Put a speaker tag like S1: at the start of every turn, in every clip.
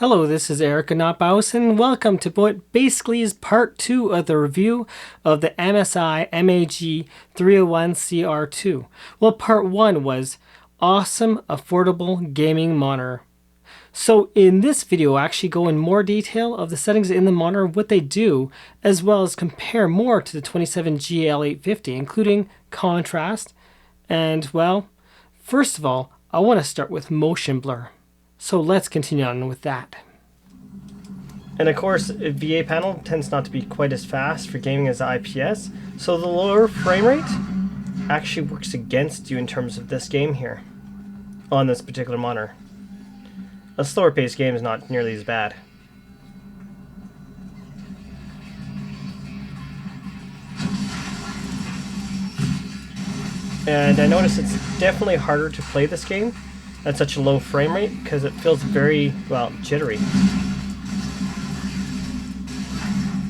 S1: Hello, this is Eric and and welcome to what basically is part 2 of the review of the MSI MAG301CR2. Well, part 1 was awesome, affordable gaming monitor. So in this video, I actually go in more detail of the settings in the monitor, what they do, as well as compare more to the 27GL850, including contrast. And well, first of all, I want to start with motion blur. So let's continue on with that. And of course, a VA panel tends not to be quite as fast for gaming as the IPS, so the lower frame rate actually works against you in terms of this game here, on this particular monitor. A slower paced game is not nearly as bad. And I notice it's definitely harder to play this game at such a low frame rate because it feels very, well, jittery.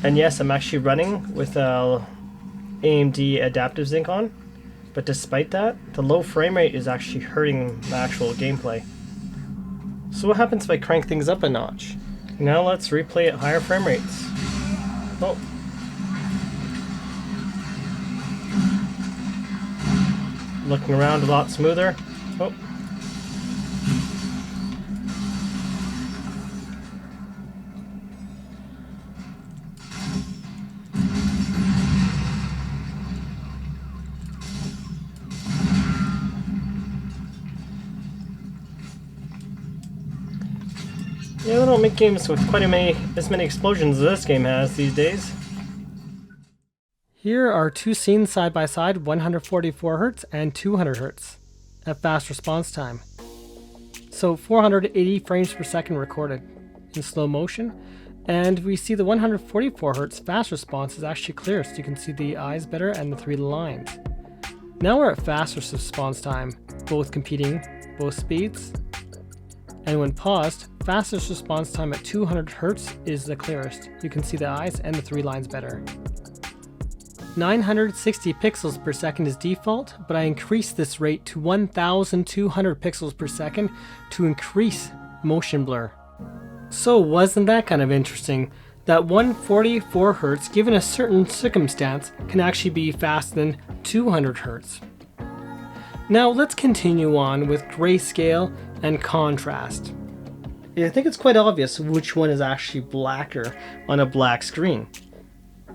S1: And yes, I'm actually running with AMD Adaptive Sync on, but despite that, the low frame rate is actually hurting the actual gameplay. So what happens if I crank things up a notch? Now let's replay at higher frame rates. Oh. Looking around a lot smoother. Oh. Yeah, they don't make games with quite as many explosions as this game has these days. Here are two scenes side by side, 144Hz and 200Hz at fast response time. So 480 frames per second recorded in slow motion, and we see the 144Hz fast response is actually clear, so you can see the eyes better and the three lines. Now we're at faster response time, both competing, both speeds. And when paused, fastest response time at 200Hz is the clearest. You can see the eyes and the three lines better. 960 pixels per second is default, but I increased this rate to 1200 pixels per second to increase motion blur. So wasn't that kind of interesting? That 144Hz, given a certain circumstance, can actually be faster than 200Hz. Now let's continue on with grayscale and contrast. I think it's quite obvious which one is actually blacker on a black screen.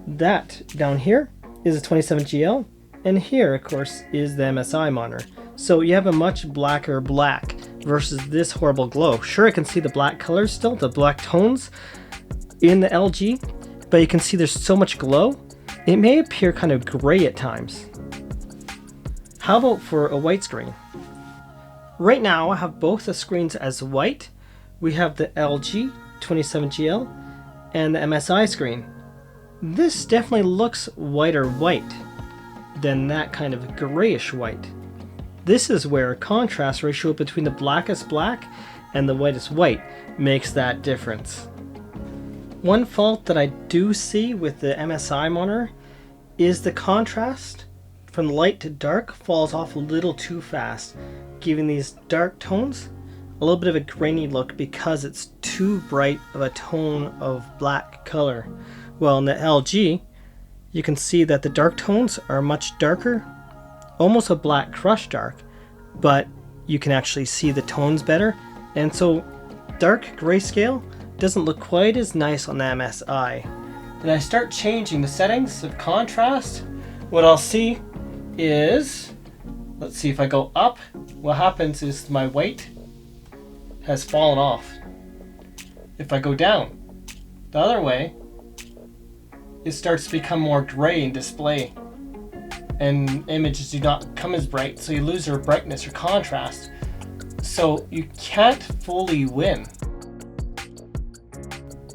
S1: That down here is a 27GL, and here of course is the MSI monitor. So you have a much blacker black versus this horrible glow. Sure, I can see the black colors still, the black tones in the LG, but you can see there's so much glow, it may appear kind of gray at times. How about for a white screen? Right now I have both the screens as white. We have the LG 27GL and the MSI screen. This definitely looks whiter white than that kind of grayish white. This is where contrast ratio between the blackest black and the whitest white makes that difference. One fault that I do see with the MSI monitor is the contrast from light to dark falls off a little too fast, giving these dark tones a little bit of a grainy look because it's too bright of a tone of black color. Well, in the LG, you can see that the dark tones are much darker, almost a black crush dark, but you can actually see the tones better, and so dark grayscale doesn't look quite as nice on the MSI. And I start changing the settings of contrast, what I'll see is, let's see, if I go up, what happens is my white has fallen off. If I go down the other way, it starts to become more gray in display, and images do not come as bright, so you lose your brightness or contrast. So you can't fully win.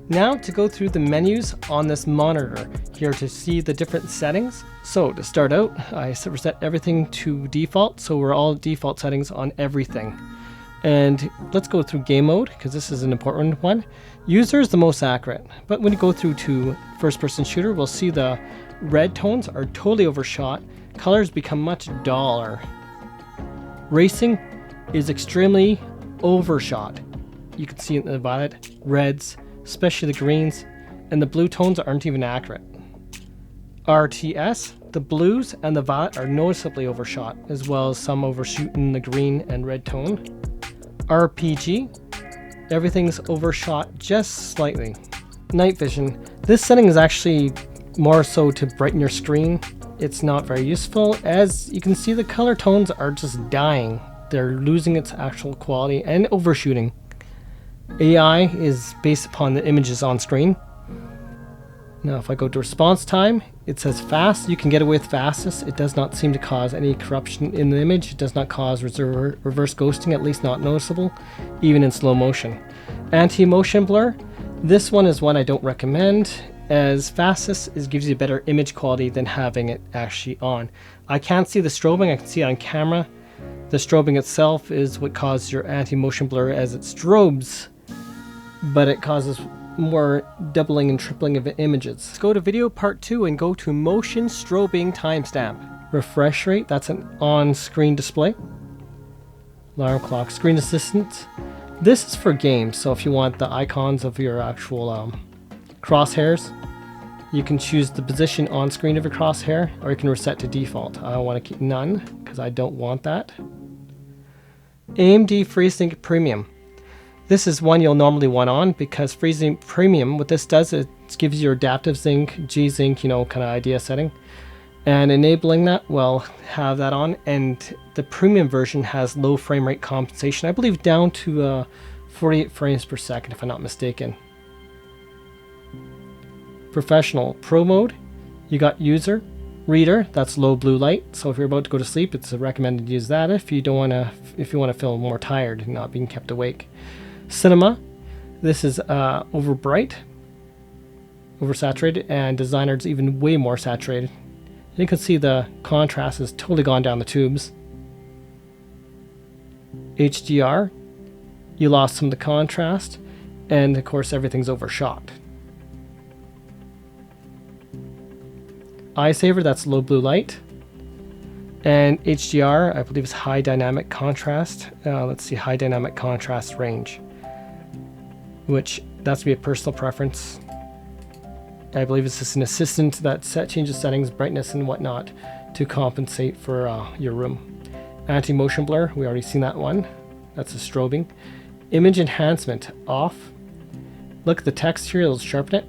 S1: Now to go through the menus on this monitor here to see the different settings. So to start out, I set everything to default, so we're all default settings on everything. And let's go through game mode, because this is an important one. User is the most accurate, but when you go through to first person shooter, we'll see the red tones are totally overshot. Colors become much duller. Racing is extremely overshot. you can see in the violet, reds, especially the greens, and the blue tones aren't even accurate. RTS, the blues and the violet are noticeably overshot, as well as some overshoot in the green and red tone. RPG, everything's overshot just slightly. Night vision, this setting is actually more so to brighten your screen. It's not very useful. As you can see, the color tones are just dying. They're losing its actual quality and overshooting. AI is based upon the images on screen. Now if I go to response time, it says fast. You can get away with fastest. It does not seem to cause any corruption in the image. It does not cause reverse ghosting, at least not noticeable, even in slow motion. Anti-motion blur, this one is one I don't recommend, as fastest gives you better image quality than having it actually on. I can't see the strobing, I can see it on camera. The strobing itself is what causes your anti-motion blur as it strobes, but it causes more doubling and tripling of images. Let's go to video part 2 and go to motion strobing timestamp. Refresh rate, that's an on-screen display. Alarm clock, screen assistant. This is for games, so if you want the icons of your actual crosshairs, you can choose the position on screen of your crosshair, or you can reset to default. I want to keep none because I don't want that. AMD FreeSync Premium. This is one you'll normally want on because FreeSync Premium, what this does, it gives you your adaptive sync, G-Sync, you know, kind of idea setting. And enabling that, well, have that on. And the premium version has low frame rate compensation, I believe down to 48 frames per second, if I'm not mistaken. Professional Pro mode, you got user, reader, that's low blue light. So if you're about to go to sleep, it's recommended to use that if you don't want to, if you want to feel more tired and not being kept awake. Cinema, this is over bright, oversaturated, and designer's even way more saturated. You can see the contrast has totally gone down the tubes. HDR, you lost some of the contrast, and of course everything's overshot. Eye saver, that's low blue light. And HDR, I believe is high dynamic contrast. Let's see, high dynamic contrast range, which that's to be a personal preference. I believe it's just an assistant that changes settings, brightness and whatnot to compensate for your room. Anti-motion blur, we already seen that one. That's a strobing. Image enhancement off. Look at the text here, it'll sharpen it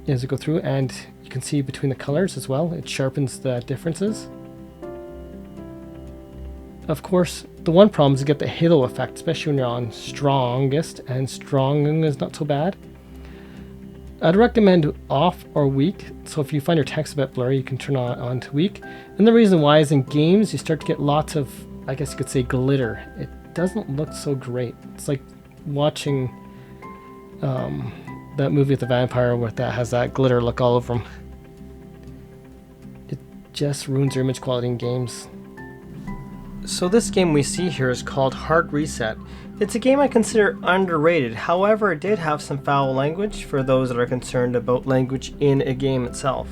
S1: as you go through, and you can see between the colors as well. It sharpens the differences. Of course, the one problem is you get the halo effect, especially when you're on strongest, and strong is not so bad. I'd recommend off or weak. So if you find your text a bit blurry, you can turn on to weak. And the reason why is in games, you start to get lots of, I guess you could say, glitter. It doesn't look so great. It's like watching that movie with the vampire that has that glitter look all over him. It just ruins your image quality in games. So this game we see here is called Hard Reset. It's a game I consider underrated, however it did have some foul language for those that are concerned about language in a game itself.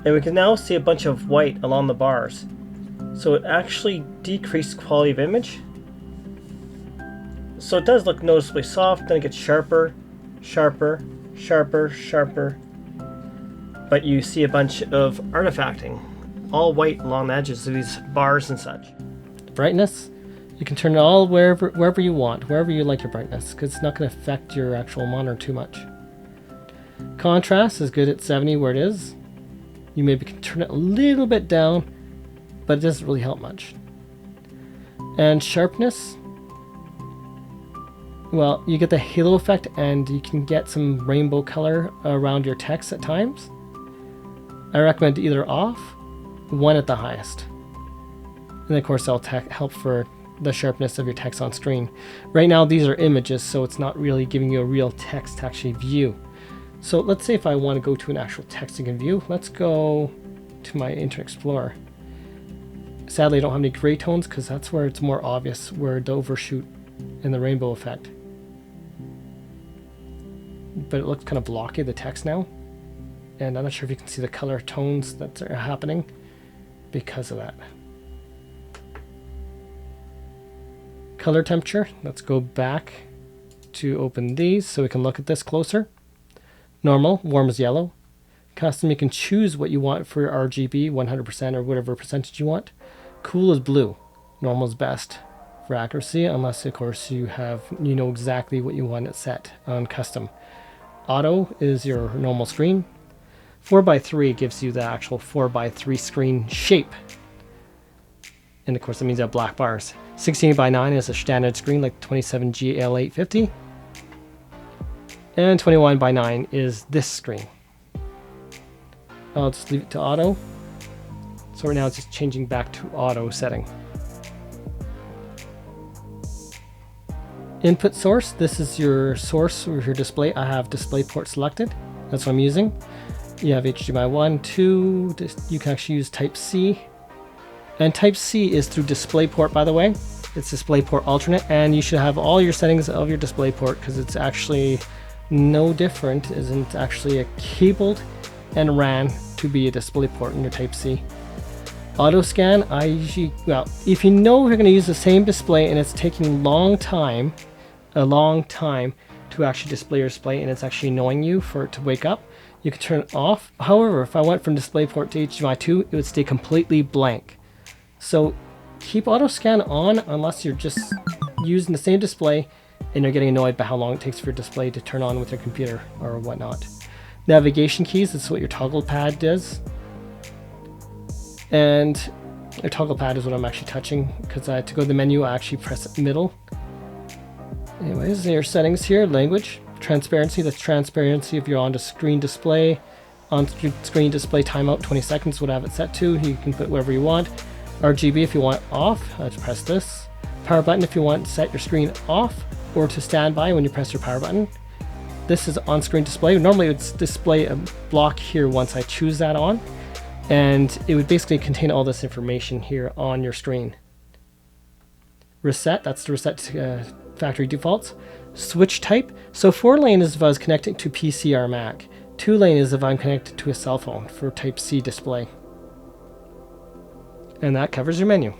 S1: And we can now see a bunch of white along the bars. So it actually decreased quality of image. So it does look noticeably soft, then it gets sharper, sharper, sharper, sharper. But you see a bunch of artifacting, all white along the edges of these bars and such. Brightness, you can turn it all wherever you want, wherever you like your brightness, because it's not going to affect your actual monitor too much. Contrast is good at 70 where it is. You maybe can turn it a little bit down, but it doesn't really help much. And sharpness, well, you get the halo effect and you can get some rainbow color around your text at times. I recommend either off, one at the highest. And of course that'll help for the sharpness of your text on screen. Right now these are images, so it's not really giving you a real text to actually view. So let's say if I want to go to an actual text you can view, let's go to my Internet Explorer. Sadly I don't have any gray tones because that's where it's more obvious, where the overshoot and the rainbow effect. But it looks kind of blocky, the text now. And I'm not sure if you can see the color tones that are happening because of that. Color temperature, let's go back to open these so we can look at this closer. Normal, warm is yellow. Custom, you can choose what you want for your RGB, 100% or whatever percentage you want. Cool is blue. Normal is best for accuracy, unless of course you know exactly what you want it set on custom. Auto is your normal screen. 4x3 gives you the actual 4x3 screen shape. And of course that means you have black bars. 16:9 is a standard screen like 27GL850. And 21:9 is this screen. I'll just leave it to auto. So right now it's just changing back to auto setting. Input source, this is your source of your display. I have DisplayPort selected. That's what I'm using. You have HDMI 1, 2, you can actually use Type-C. And Type-C is through DisplayPort, by the way. It's DisplayPort alternate, and you should have all your settings of your DisplayPort because it's actually no different. It's actually a cabled and ran to be a DisplayPort in your Type-C. Auto scan, I usually, well, if you know you're going to use the same display and it's taking a long time to actually display your display and it's actually annoying you for it to wake up, you can turn it off. However, if I went from DisplayPort to HDMI 2, it would stay completely blank. So keep auto scan on unless you're just using the same display and you're getting annoyed by how long it takes for your display to turn on with your computer or whatnot. Navigation keys, that's what your toggle pad does. And your toggle pad is what I'm actually touching because to go to the menu I actually press middle. Anyways, your settings here, language, transparency, that's transparency if you're on the screen display. On screen display timeout 20 seconds would have it set to. You can put whatever you want. RGB if you want off, just press this. Power button if you want to set your screen off or to standby when you press your power button. This is on screen display. Normally it would display a block here once I choose that on. And it would basically contain all this information here on your screen. Reset, that's the reset factory defaults. Switch type, so 4-lane is if I was connecting to PC or Mac. 2-lane is if I'm connected to a cell phone for Type-C display. And that covers your menu.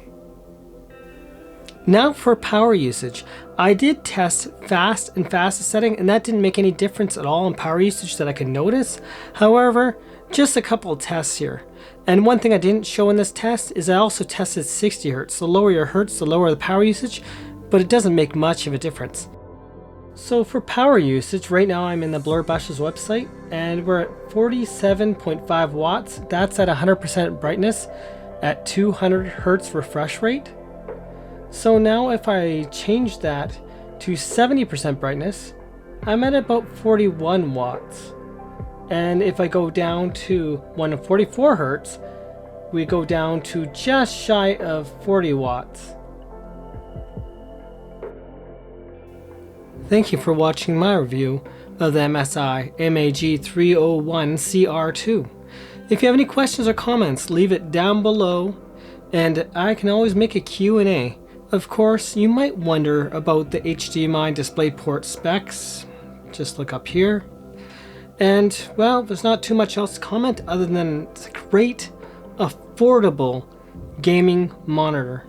S1: Now for power usage. I did test fast and fastest setting and that didn't make any difference at all in power usage that I could notice. However, just a couple of tests here. And one thing I didn't show in this test is I also tested 60 Hz. The lower your hertz, the lower the power usage, but it doesn't make much of a difference. So for power usage, right now I'm in the Blurbush's website and we're at 47.5 watts. That's at 100% brightness at 200 Hz refresh rate. So now if I change that to 70% brightness, I'm at about 41 watts. And if I go down to 144 Hz, we go down to just shy of 40 watts. Thank you for watching my review of the MSI MAG301CR2. If you have any questions or comments, leave it down below and I can always make a Q&A. Of course, you might wonder about the HDMI DisplayPort specs. Just look up here. And, well, there's not too much else to comment other than it's a great, affordable gaming monitor.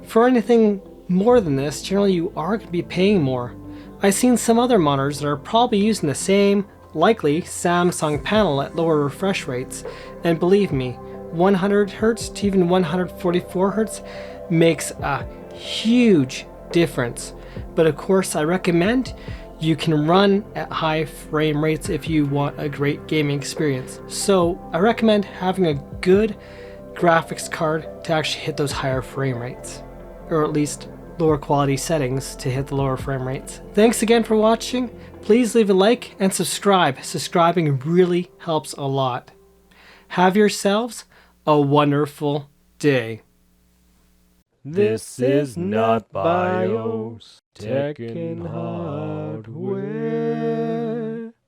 S1: For anything more than this, generally you are going to be paying more. I've seen some other monitors that are probably using the same, likely, Samsung panel at lower refresh rates. And believe me, 100 Hz to even 144 Hz makes a huge difference. But of course, I recommend you can run at high frame rates if you want a great gaming experience. So I recommend having a good graphics card to actually hit those higher frame rates, or at least lower quality settings to hit the lower frame rates. Thanks again for watching. Please leave a like and subscribe. Subscribing really helps a lot. Have yourselves a wonderful day.
S2: This is not BIOS, tech and hardware.